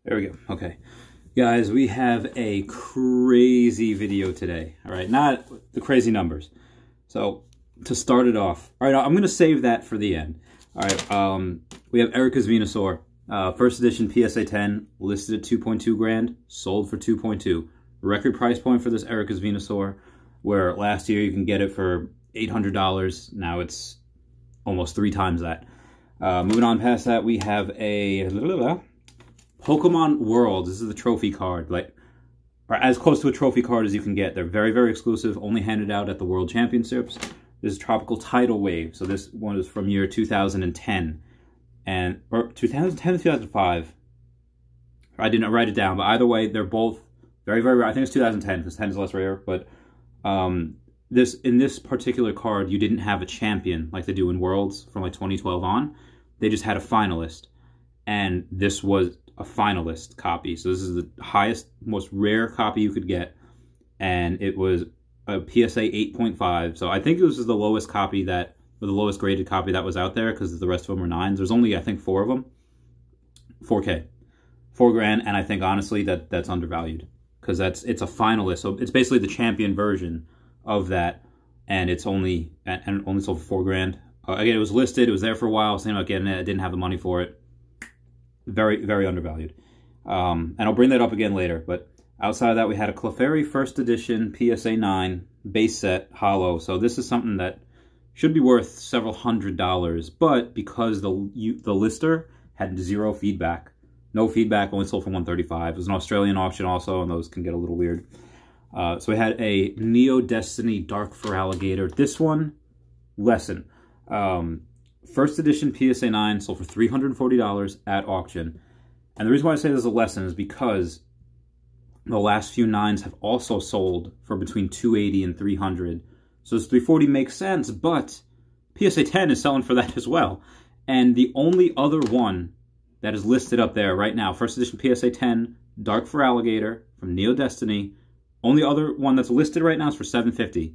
There we go. Okay. Guys, we have a crazy video today. All right, not the crazy numbers. So, to start it off, all right, I'm going to save that for the end. All right, we have Erica's Venusaur. First edition PSA 10, listed at 2.2 grand, sold for 2.2. Record price point for this Erica's Venusaur, where last year you can get it for $800. Now it's almost 3 times that. Moving on past that, we have a Pokemon World. This is the trophy card, or as close to a trophy card as you can get. They're very, very exclusive, only handed out at the World Championships. This is Tropical Tidal Wave, so this one is from year 2010, or 2010 to 2005. I didn't write it down, but either way, they're both very, very rare. I think it's 2010 because 10 is less rare, but in this particular card, you didn't have a champion like they do in Worlds from like 2012 on. They just had a finalist, and this was a finalist copy. So this is the highest, most rare copy you could get, and it was a PSA 8.5. So I think it was the lowest copy or the lowest graded copy that was out there, because the rest of them were 9s. There's only, I think, 4 of them. 4K. 4 grand, and I think, honestly, that's undervalued, because it's a finalist. So it's basically the champion version of that, and it's only sold for 4 grand. Again, it was listed. It was there for a while. I was thinking about getting it. I didn't have the money for it. Very, very undervalued. And I'll bring that up again later. But outside of that, we had a Clefairy First Edition PSA 9 base set holo. So this is something that should be worth several $100s, but because the lister had 0 feedback, no feedback, only sold for $135. It was an Australian auction also, and those can get a little weird. So we had a Neo Destiny Dark Feraligatr. This one, lesson. First edition PSA 9 sold for $340 at auction. And the reason why I say this is a lesson is because the last few 9s have also sold for between $280 and $300. So this $340 makes sense, but PSA 10 is selling for that as well. And the only other one that is listed up there right now, first edition PSA 10 Dark Feraligatr from Neo Destiny, only other one that's listed right now is for $750.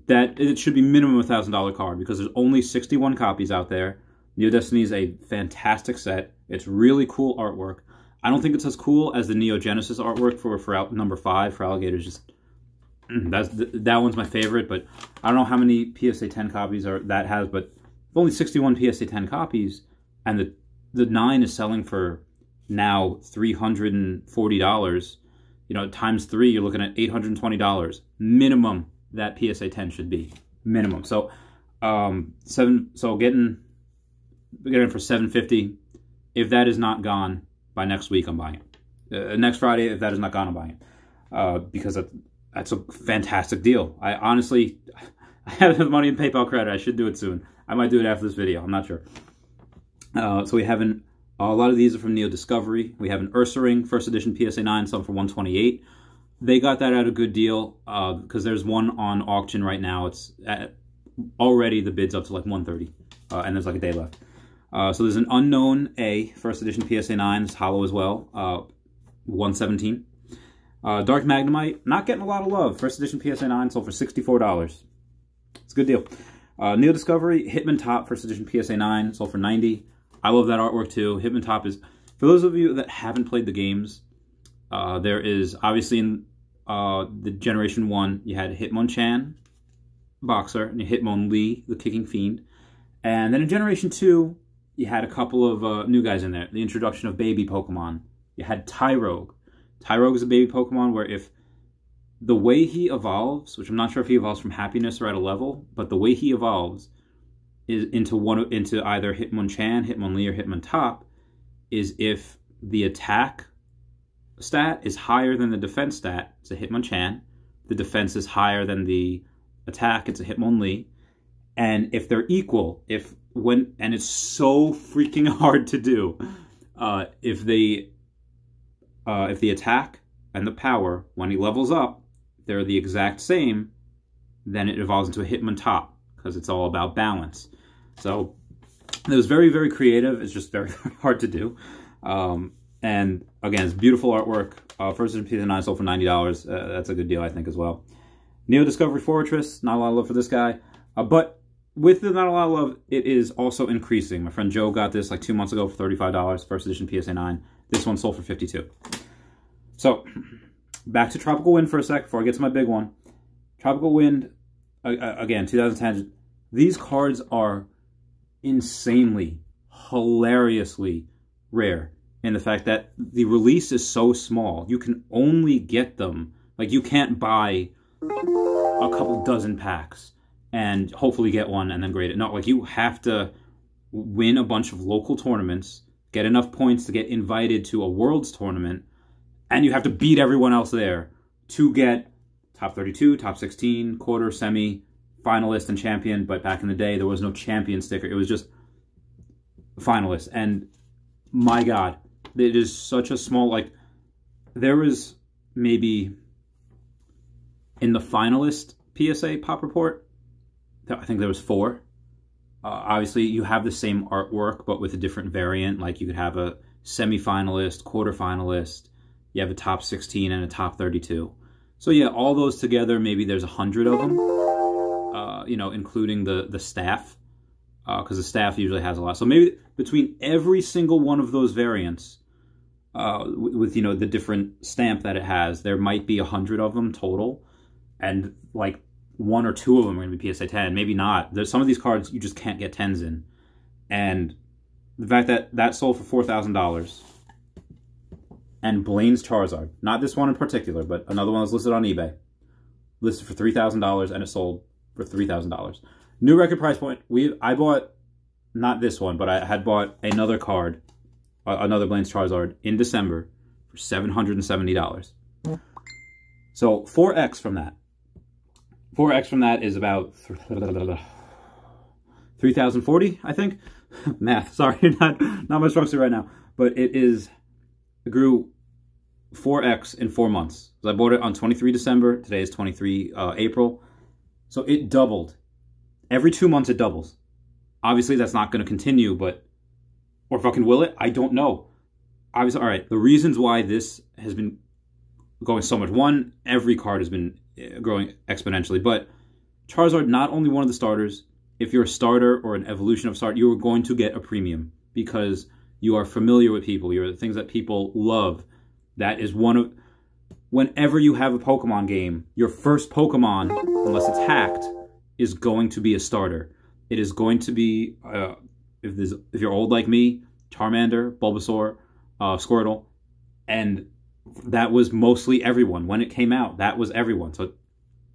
That it should be minimum $1,000 card, because there's only 61 copies out there. Neo Destiny is a fantastic set. It's really cool artwork. I don't think it's as cool as the Neo Genesis artwork for number 5. Feraligator's just that one's my favorite, but I don't know how many PSA 10 copies that has, but only 61 PSA 10 copies, and the 9 is selling for now $340. You know, times 3, you're looking at $820 minimum. That PSA 10 should be minimum. So, getting it for $750. If that is not gone by next week, I'm buying it. Next Friday, if that is not gone, I'm buying it, because that's a fantastic deal. I honestly, I have the money in PayPal credit. I should do it soon. I might do it after this video. I'm not sure. So we have a lot of these are from Neo Discovery. We have an Ursaring First Edition PSA 9 selling for $128. They got that at a good deal, because there's one on auction right now. It's already the bid's up to like $130, and there's like a day left. So there's an Unknown A First Edition PSA 9. It's holo as well, $117. Dark Magnemite, not getting a lot of love. First Edition PSA 9 sold for $64. It's a good deal. Neo Discovery Hitmontop First Edition PSA 9 sold for $90. I love that artwork too. Hitmontop is, for those of you that haven't played the games, there is obviously in the Generation 1, you had Hitmonchan, Boxer, and Hitmonlee, the Kicking Fiend. And then in Generation 2, you had a couple of new guys in there. The introduction of baby Pokemon. You had Tyrogue. Tyrogue is a baby Pokemon where if the way he evolves, which I'm not sure if he evolves from happiness or at a level, but the way he evolves is into either Hitmonchan, Hitmonlee, or Hitmontop, is if the attack stat is higher than the defense stat, it's a Hitmonchan. The defense is higher than the attack, it's a Hitmonlee. And if they're equal, and it's so freaking hard to do, if the attack and the power, when he levels up, they're the exact same, then it evolves into a Hitmontop, because it's all about balance. So it was very, very creative. It's just very, very hard to do. And again, it's beautiful artwork. First edition PSA 9 sold for $90. That's a good deal, I think, as well. Neo Discovery Fortress, not a lot of love for this guy. But with the Not a Lot of Love, it is also increasing. My friend Joe got this like 2 months ago for $35, first edition PSA 9. This one sold for $52. So, back to Tropical Wind for a sec before I get to my big one. Tropical Wind, again, 2010. These cards are insanely, hilariously rare in the fact that the release is so small. You can only get them, like you can't buy a couple dozen packs and hopefully get one and then grade it. No, like you have to win a bunch of local tournaments, get enough points to get invited to a Worlds tournament, and you have to beat everyone else there to get top 32, top 16, quarter, semi, finalist, and champion. But back in the day, there was no champion sticker. It was just finalist. And my God, it is such a small, like, there was maybe in the finalist PSA Pop Report, I think there was 4. Obviously, you have the same artwork, but with a different variant. Like, you could have a semi-finalist, quarter-finalist. You have a top 16 and a top 32. So, yeah, all those together, maybe there's 100 of them, you know, including the staff, because the staff usually has a lot. So maybe between every single one of those variants, with, you know, the different stamp that it has, there might be 100 of them total. And, like, 1 or 2 of them are going to be PSA 10. Maybe not. There's some of these cards you just can't get 10s in. And the fact that that sold for $4,000. And Blaine's Charizard, not this one in particular, but another one was listed on eBay, listed for $3,000, and it sold for $3,000. New record price point. I bought, not this one, but I had bought another card, another Blaine's Charizard, in December for $770. So 4x from that. 4x from that is about 3,040, I think. Math, sorry, not my strong suit right now. But it grew 4x in 4 months. So I bought it on 23 December. Today is 23 April. So it doubled. Every 2 months it doubles. Obviously that's not going to continue, but, or fucking will it? I don't know. Obviously, all right, the reasons why this has been going so much. One, every card has been growing exponentially, but Charizard, not only one of the starters, if you're a starter or an evolution of start, you are going to get a premium because you are familiar with people. You're the things that people love. That is one of, whenever you have a Pokemon game, your first Pokemon, unless it's hacked, is going to be a starter. It is going to be, if you're old like me, Charmander, Bulbasaur, Squirtle, and that was mostly everyone. When it came out, that was everyone. So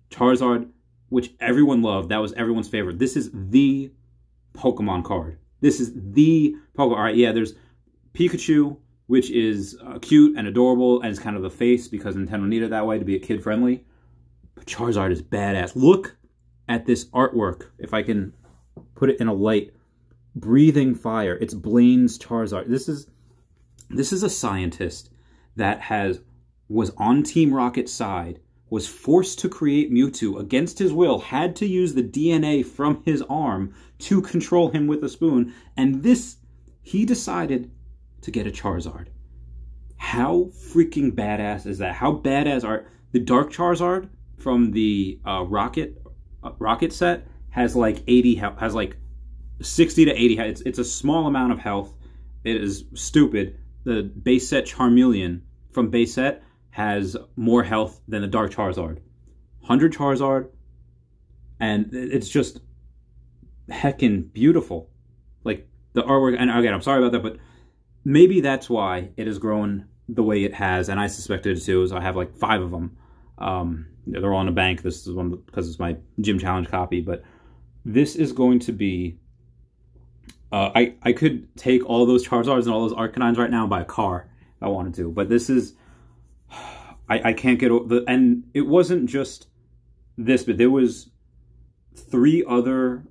Charizard, which everyone loved, that was everyone's favorite. This is the Pokemon card. This is the Pokemon. All right, yeah, there's Pikachu, which is cute and adorable, and it's kind of the face because Nintendo needed it that way to be a kid-friendly. But Charizard is badass. Look at this artwork, if I can put it in a light. Breathing fire. It's Blaine's Charizard. This is a scientist that was on Team Rocket's side, was forced to create Mewtwo against his will, had to use the DNA from his arm to control him with a spoon, and he decided to get a Charizard. How freaking badass is that? How badass are the Dark Charizard from the Rocket set has like 80 health, has like 60 to 80 health. It's a small amount of health. It is stupid. The base set Charmeleon from base set has more health than the Dark Charizard. 100 Charizard, and it's just heckin' beautiful. Like, the artwork, and again, I'm sorry about that, but maybe that's why it has grown the way it has, and I suspected it too, so I have like 5 of them. They're all in a bank. This is one because it's my Gym Challenge copy, but this is going to be... I could take all those Charizards and all those Arcanines right now and buy a car if I wanted to, but this is... I can't get over... And it wasn't just this, but there was 3 other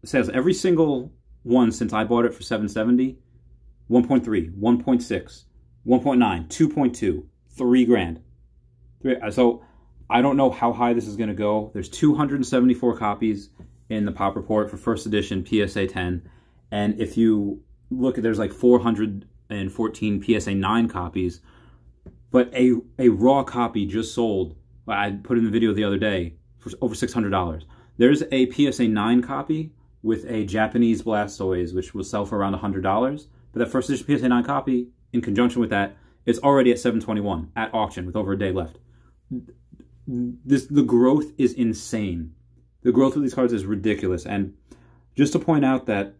sales. Every single one since I bought it for $770, 1.3, 1.6, 1.9, 2.2, $3,000. So I don't know how high this is going to go. There's 274 copies in the Pop Report for first edition PSA 10. And if you look at, there's like 414 PSA 9 copies. But a raw copy just sold, I put in the video the other day, for over $600. There's a PSA 9 copy with a Japanese Blastoise, which will sell for around $100. But that first edition PSA 9 copy, in conjunction with that, it's already at $721 at auction with over a day left. The growth is insane. The growth of these cards is ridiculous. And just to point out that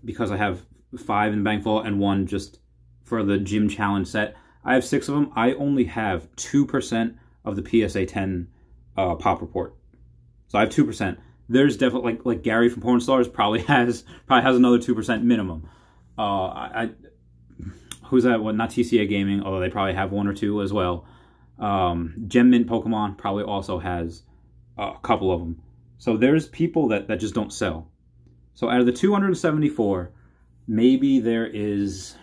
because I have 5 in Bank Vault and 1 just for the Gym Challenge set, I have 6 of them. I only have 2% of the PSA 10 pop report. So I have 2%. There's definitely, like Gary from Porn Stars probably has another 2% minimum. Who's that one? Not TCA Gaming, although they probably have 1 or 2 as well. Gem Mint Pokemon probably also has a couple of them. So there's people that just don't sell. So out of the 274, maybe there is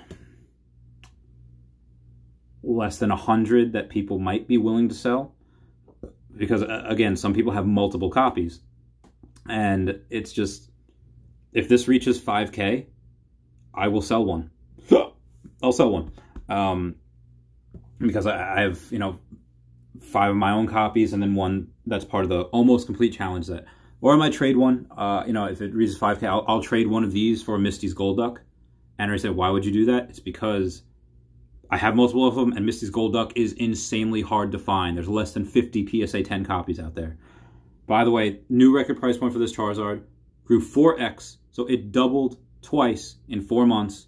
less than 100 that people might be willing to sell. Because, again, some people have multiple copies. And it's just, if this reaches 5K, I will sell one. I'll sell one. Because I have, 5 of my own copies and then 1 that's part of the almost complete challenge set. Or I might trade one. If it reaches 5K, I'll trade one of these for Misty's Golduck. And I said, why would you do that? It's because I have multiple of them, and Misty's Golduck is insanely hard to find. There's less than 50 PSA 10 copies out there. By the way, new record price point for this Charizard. Grew 4x, so it doubled twice in 4 months.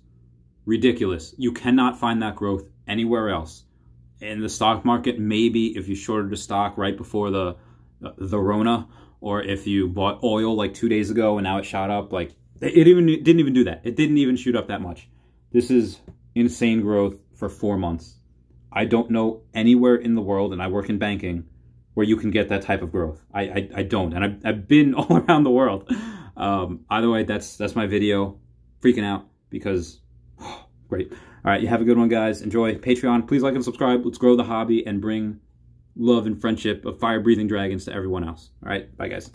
Ridiculous. You cannot find that growth anywhere else. In the stock market, maybe if you shorted the stock right before the Rona, or if you bought oil like 2 days ago and now it shot up, like it didn't even do that. It didn't even shoot up that much. This is insane growth for 4 months. I don't know anywhere in the world, and I work in banking, where you can get that type of growth. I don't, and I've been all around the world. Either way, that's my video. Freaking out because great. All right, you have a good one, guys. Enjoy. Patreon, please like and subscribe. Let's grow the hobby and bring love and friendship of fire-breathing dragons to everyone else. All right, bye, guys.